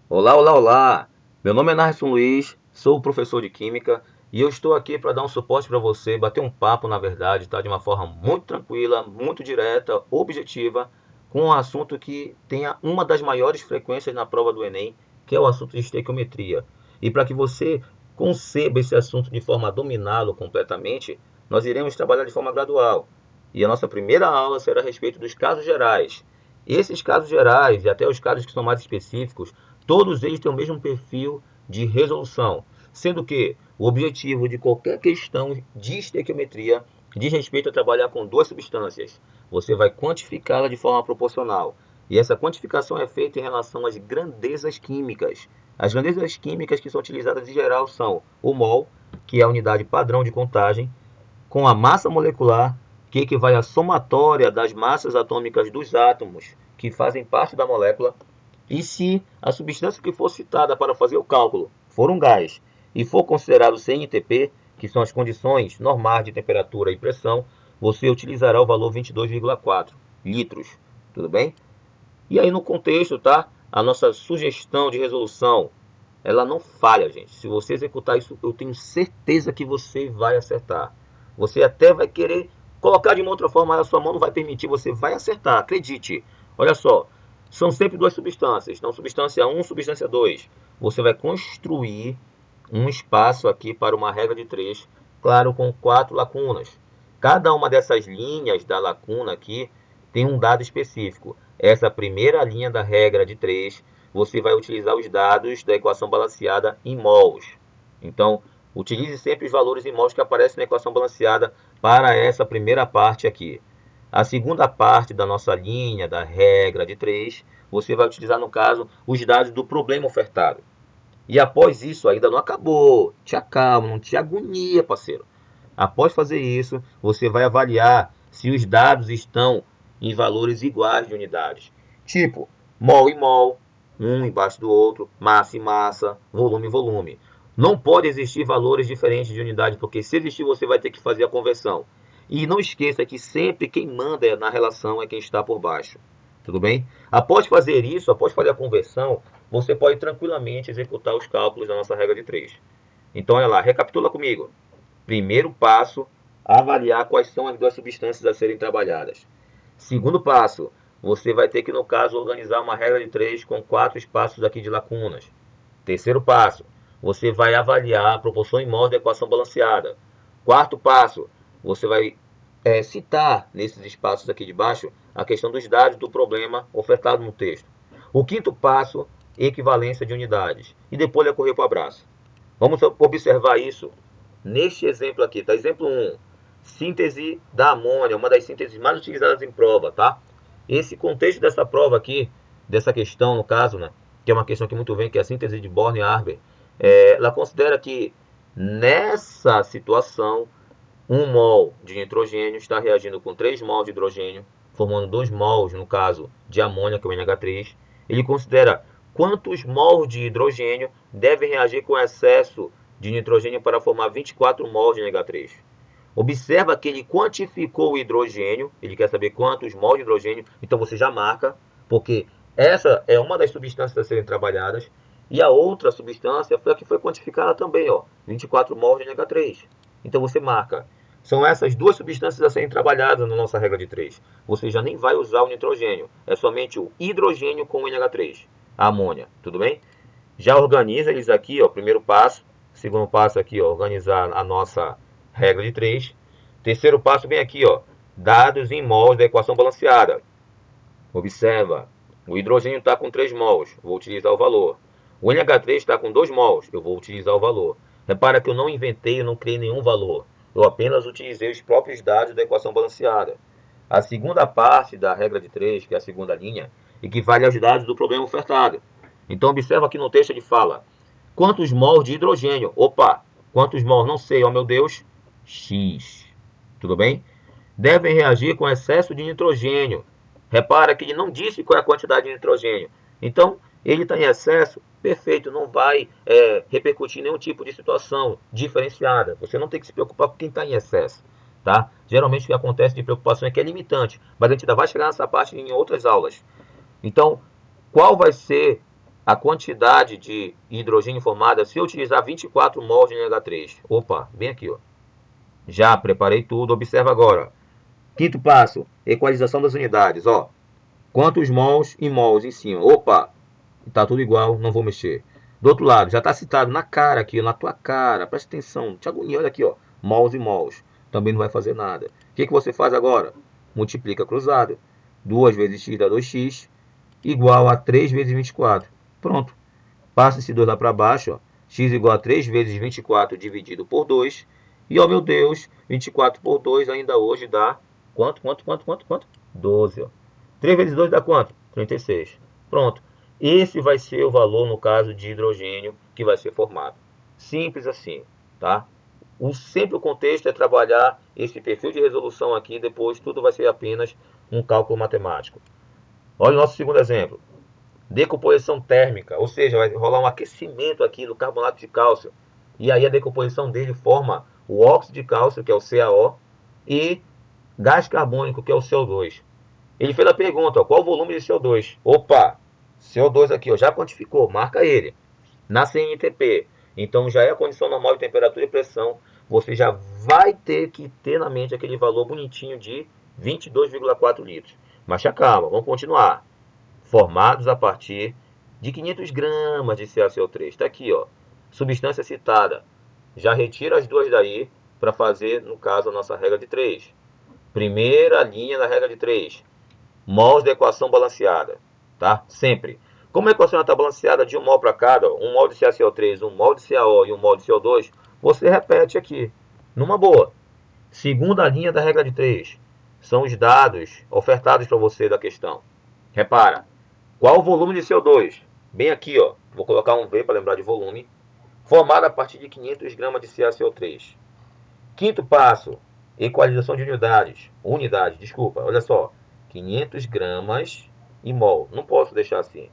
Olá, olá, olá! Meu nome é Narson Luiz, sou professor de Química e eu estou aqui para dar um suporte para você, bater um papo, na verdade, tá? De uma forma muito tranquila, muito direta, objetiva, com um assunto que tenha uma das maiores frequências na prova do Enem, que é o assunto de estequiometria. E para que você conceba esse assunto de forma a dominá-lo completamente, nós iremos trabalhar de forma gradual. E a nossa primeira aula será a respeito dos casos gerais. Esses casos gerais e até os casos que são mais específicos, todos eles têm o mesmo perfil de resolução, sendo que o objetivo de qualquer questão de estequiometria diz respeito a trabalhar com duas substâncias. Você vai quantificá-la de forma proporcional. E essa quantificação é feita em relação às grandezas químicas. As grandezas químicas que são utilizadas em geral são o mol, que é a unidade padrão de contagem, com a massa molecular, que equivale à somatória das massas atômicas dos átomos que fazem parte da molécula, e se a substância que for citada para fazer o cálculo for um gás e for considerado CNTP, que são as condições normais de temperatura e pressão, você utilizará o valor 22,4 litros. Tudo bem? E aí no contexto, tá? A nossa sugestão de resolução, ela não falha, gente. Se você executar isso, eu tenho certeza que você vai acertar. Você até vai querer colocar de uma outra forma, mas a sua mão não vai permitir, você vai acertar, acredite. Olha só, são sempre duas substâncias. Então, substância 1, substância 2. Você vai construir um espaço aqui para uma regra de 3, claro, com 4 lacunas. Cada uma dessas linhas da lacuna aqui tem um dado específico. Essa primeira linha da regra de 3, você vai utilizar os dados da equação balanceada em mols. Então, utilize sempre os valores em mols que aparecem na equação balanceada para essa primeira parte aqui. A segunda parte da nossa linha da regra de 3, você vai utilizar, no caso, os dados do problema ofertado. E após isso, ainda não acabou. Te acalma, não te agonia, parceiro. Após fazer isso, você vai avaliar se os dados estão em valores iguais de unidades. Tipo, mol e mol, um embaixo do outro, massa e massa, volume e volume. Não pode existir valores diferentes de unidade, porque se existir, você vai ter que fazer a conversão. E não esqueça que sempre quem manda na relação é quem está por baixo. Tudo bem? Após fazer isso, após fazer a conversão, você pode tranquilamente executar os cálculos da nossa regra de 3. Então, olha lá, recapitula comigo. Primeiro passo, avaliar quais são as duas substâncias a serem trabalhadas. Segundo passo, você vai ter que, no caso, organizar uma regra de 3 com 4 espaços aqui de lacunas. Terceiro passo, você vai avaliar a proporção em mols da equação balanceada. Quarto passo, você vai citar nesses espaços aqui de baixo a questão dos dados do problema ofertado no texto. O quinto passo, equivalência de unidades. E depois ele correr para o abraço. Vamos observar isso neste exemplo aqui, tá? Exemplo 1, síntese da amônia, uma das sínteses mais utilizadas em prova, tá? Esse contexto dessa prova aqui, dessa questão no caso, né, que é uma questão que muito vem, que é a síntese de Born-Haber, ela considera que nessa situação, 1 mol de nitrogênio está reagindo com 3 mols de hidrogênio, formando 2 mols, no caso, de amônia, que é o NH3. Ele considera quantos mols de hidrogênio devem reagir com excesso de nitrogênio para formar 24 mols de NH3. Observa que ele quantificou o hidrogênio, ele quer saber quantos mols de hidrogênio, então você já marca, porque essa é uma das substâncias a serem trabalhadas, e a outra substância foi a que foi quantificada também, ó, 24 mols de NH3. Então você marca. São essas duas substâncias a serem trabalhadas na nossa regra de 3. Você já nem vai usar o nitrogênio, é somente o hidrogênio com o NH3, a amônia, tudo bem? Já organiza eles aqui, ó, primeiro passo. Segundo passo aqui, ó, organizar a nossa regra de 3. Terceiro passo vem aqui, ó, dados em mols da equação balanceada. Observa, o hidrogênio está com 3 mols, vou utilizar o valor. O NH3 está com 2 mols, eu vou utilizar o valor. Repara que eu não inventei, eu não criei nenhum valor. Eu apenas utilizei os próprios dados da equação balanceada. A segunda parte da regra de 3, que é a segunda linha, equivale aos dados do problema ofertado. Então, observa aqui no texto ele fala, quantos mols de hidrogênio? Opa, quantos mols? Não sei, ó meu Deus, X. Tudo bem? Devem reagir com excesso de nitrogênio. Repara que ele não disse qual é a quantidade de nitrogênio. Então, ele está em excesso, perfeito, não vai repercutir em nenhum tipo de situação diferenciada. Você não tem que se preocupar com quem está em excesso. Tá? Geralmente o que acontece de preocupação é que é limitante, mas a gente ainda vai chegar nessa parte em outras aulas. Então, qual vai ser a quantidade de hidrogênio formada se eu utilizar 24 mols de NH3. Opa, bem aqui, ó. Já preparei tudo, observa agora. Quinto passo, equalização das unidades, ó. Quantos mols e mols em cima? Opa, tá tudo igual, não vou mexer. Do outro lado, já está citado na cara aqui, na tua cara, presta atenção, te agonia, olha aqui, ó, mols e mols, também não vai fazer nada. O que você faz agora? Multiplica cruzado, 2 vezes x dá 2x, igual a 3 vezes 24. Pronto, passa esse 2 lá para baixo, ó. X igual a 3 vezes 24 dividido por 2, e, ó meu Deus, 24 por 2 ainda hoje dá, quanto? 12, ó. 3 vezes 2 dá quanto? 36. Pronto. Esse vai ser o valor, no caso de hidrogênio, que vai ser formado. Simples assim, tá? Sempre o contexto é trabalhar esse perfil de resolução aqui, depois tudo vai ser apenas um cálculo matemático. Olha o nosso segundo exemplo. Decomposição térmica, ou seja, vai rolar um aquecimento aqui do carbonato de cálcio. E aí a decomposição dele forma o óxido de cálcio, que é o CaO, e gás carbônico, que é o CO2. Ele fez a pergunta, ó, qual o volume de CO2? Opa, CO2 aqui, ó, já quantificou, marca ele. Na CNTP, então já é a condição normal de temperatura e pressão, você já vai ter que ter na mente aquele valor bonitinho de 22,4 litros. Mas já calma, vamos continuar. Formados a partir de 500 gramas de CaCO3. Está aqui, ó, substância citada. Já retira as duas daí para fazer, no caso, a nossa regra de 3. Primeira linha da regra de 3. Mols da equação balanceada, tá? Sempre. Como a equação está balanceada de 1 mol para cada, 1 mol de CaCO3, 1 mol de CaO e 1 mol de CO2, você repete aqui, numa boa. Segunda linha da regra de 3. São os dados ofertados para você da questão. Repara, qual o volume de CO2? Bem aqui, ó, vou colocar um V para lembrar de volume, formado a partir de 500 gramas de CaCO3. Quinto passo, equalização de unidades. Olha só. 500 gramas e mol. Não posso deixar assim.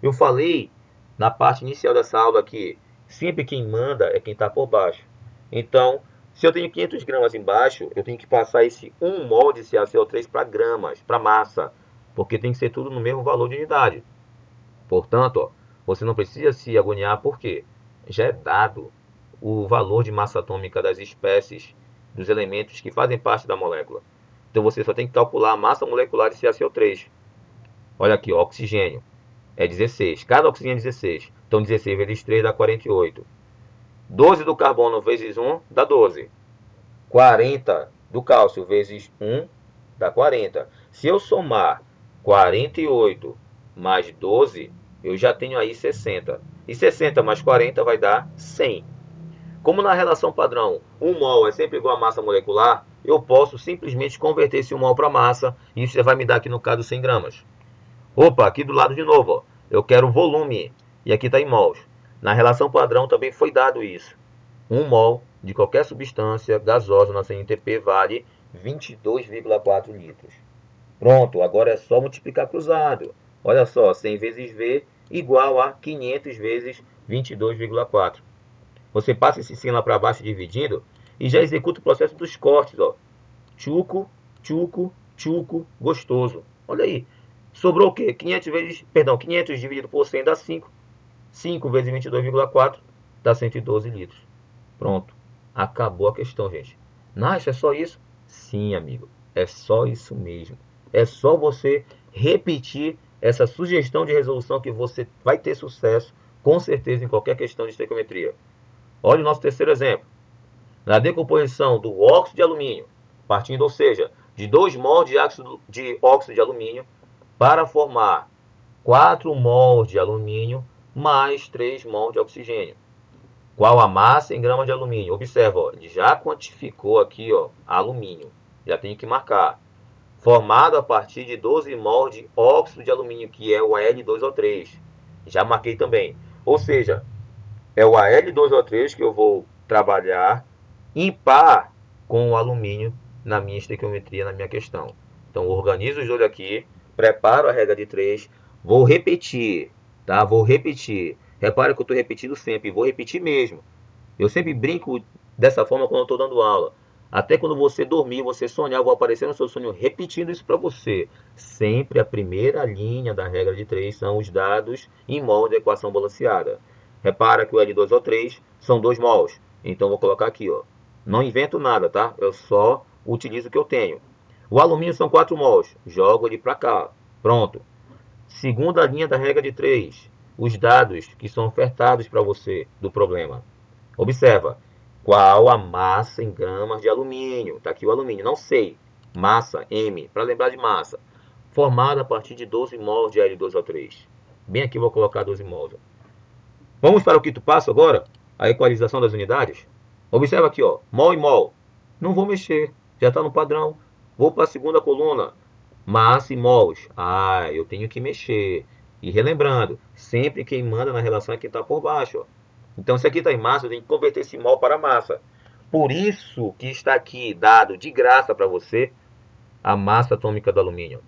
Eu falei na parte inicial dessa aula que sempre quem manda é quem está por baixo. Então, se eu tenho 500 gramas embaixo, eu tenho que passar esse 1 mol de CaCO3 para gramas, para massa. Porque tem que ser tudo no mesmo valor de unidade. Portanto, ó, você não precisa se agoniar porque já é dado o valor de massa atômica das espécies, dos elementos que fazem parte da molécula. Então você só tem que calcular a massa molecular de CaCO3. Olha aqui, ó, oxigênio é 16. Cada oxigênio é 16. Então 16 vezes 3 dá 48. 12 do carbono vezes 1 dá 12. 40 do cálcio vezes 1 dá 40. Se eu somar 48 mais 12, eu já tenho aí 60. E 60 mais 40 vai dar 100. Como na relação padrão 1 mol é sempre igual a massa molecular, eu posso simplesmente converter esse 1 mol para massa, e isso vai me dar aqui no caso 100 gramas. Opa, aqui do lado de novo, ó, eu quero volume, e aqui está em mols. Na relação padrão também foi dado isso. 1 mol de qualquer substância gasosa na CNTP vale 22,4 litros. Pronto, agora é só multiplicar cruzado. Olha só, 100 vezes V igual a 500 vezes 22,4. Você passa esse 100 lá para baixo dividindo e já executa o processo dos cortes, ó. Tchuco, tchuco, tchuco, gostoso. Olha aí. Sobrou o quê? 500 dividido por 100 dá 5. 5 vezes 22,4 dá 112 litros. Pronto. Acabou a questão, gente. Nath, é só isso? Sim, amigo. É só isso mesmo. É só você repetir essa sugestão de resolução que você vai ter sucesso, com certeza, em qualquer questão de estequiometria. Olha o nosso terceiro exemplo. Na decomposição do óxido de alumínio, partindo, ou seja, de 2 mol de óxido de alumínio para formar 4 mols de alumínio mais 3 mols de oxigênio. Qual a massa em gramas de alumínio? Observa, ó, ele já quantificou aqui, ó, alumínio. Já tem que marcar. Formado a partir de 12 mols de óxido de alumínio, que é o Al2O3. Já marquei também. Ou seja, é o Al2O3 que eu vou trabalhar impar com o alumínio na minha estequiometria, na minha questão. Então, organizo os dois aqui, preparo a regra de 3, vou repetir, tá? Vou repetir. Repare que eu estou repetindo sempre, vou repetir mesmo. Eu sempre brinco dessa forma quando eu estou dando aula. Até quando você dormir, você sonhar, eu vou aparecer no seu sonho repetindo isso para você. Sempre a primeira linha da regra de 3 são os dados em mol da equação balanceada. Repara que o L2O3 são 2 mols. Então, vou colocar aqui, ó. Não invento nada, tá? Eu só utilizo o que eu tenho. O alumínio são 4 mols. Jogo ele para cá. Pronto. Segunda linha da regra de 3. Os dados que são ofertados para você do problema. Observa. Qual a massa em gramas de alumínio? Está aqui o alumínio. Não sei. Massa, M. Para lembrar de massa. Formada a partir de 12 mols de L2O3. Bem aqui eu vou colocar 12 mols. Vamos para o quinto passo agora? A equalização das unidades. Observa aqui, ó. Mol e mol. Não vou mexer. Já está no padrão. Vou para a segunda coluna. Massa e mols. Ah, eu tenho que mexer. E relembrando, sempre quem manda na relação é quem está por baixo. Ó. Então, se aqui está em massa, eu tenho que converter esse mol para massa. Por isso que está aqui dado de graça para você a massa atômica do alumínio.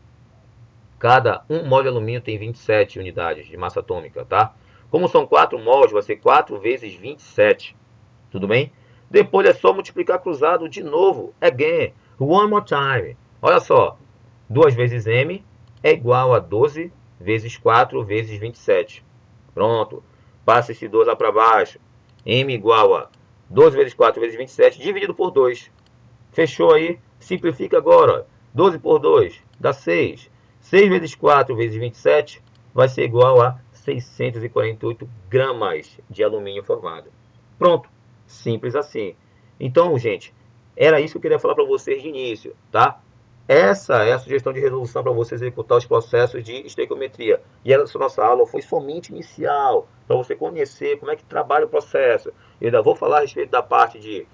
Cada 1 mol de alumínio tem 27 unidades de massa atômica, tá? Como são 4 mols, vai ser 4 vezes 27. Tudo bem? Depois é só multiplicar cruzado de novo. Again. One more time. Olha só. 2 vezes M é igual a 12 vezes 4 vezes 27. Pronto. Passa esse 2 lá para baixo. M igual a 12 vezes 4 vezes 27 dividido por 2. Fechou aí? Simplifica agora. 12 por 2 dá 6. 6 vezes 4 vezes 27 vai ser igual a 648 gramas de alumínio formado. Pronto. Simples assim. Então, gente, era isso que eu queria falar para vocês de início, tá? Essa é a sugestão de resolução para você executar os processos de estequiometria. E essa nossa aula foi somente inicial, para você conhecer como é que trabalha o processo. Eu ainda vou falar a respeito da parte de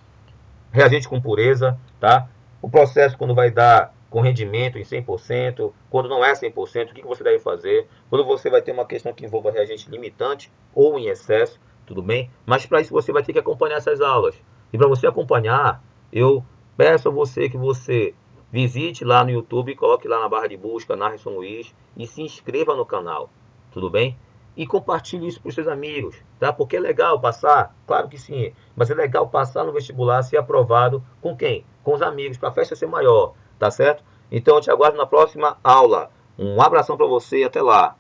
reagente com pureza, tá? O processo quando vai dar com rendimento em 100%, quando não é 100%, o que você deve fazer? Quando você vai ter uma questão que envolva reagente limitante ou em excesso, tudo bem? Mas para isso você vai ter que acompanhar essas aulas. E para você acompanhar, eu peço a você que você visite lá no YouTube, coloque lá na barra de busca Narson Luiz e se inscreva no canal, tudo bem? E compartilhe isso para os seus amigos, tá? Porque é legal passar, claro que sim, mas é legal passar no vestibular, ser aprovado com quem? Com os amigos, para a festa ser maior, tá certo? Então eu te aguardo na próxima aula. Um abração para você e até lá.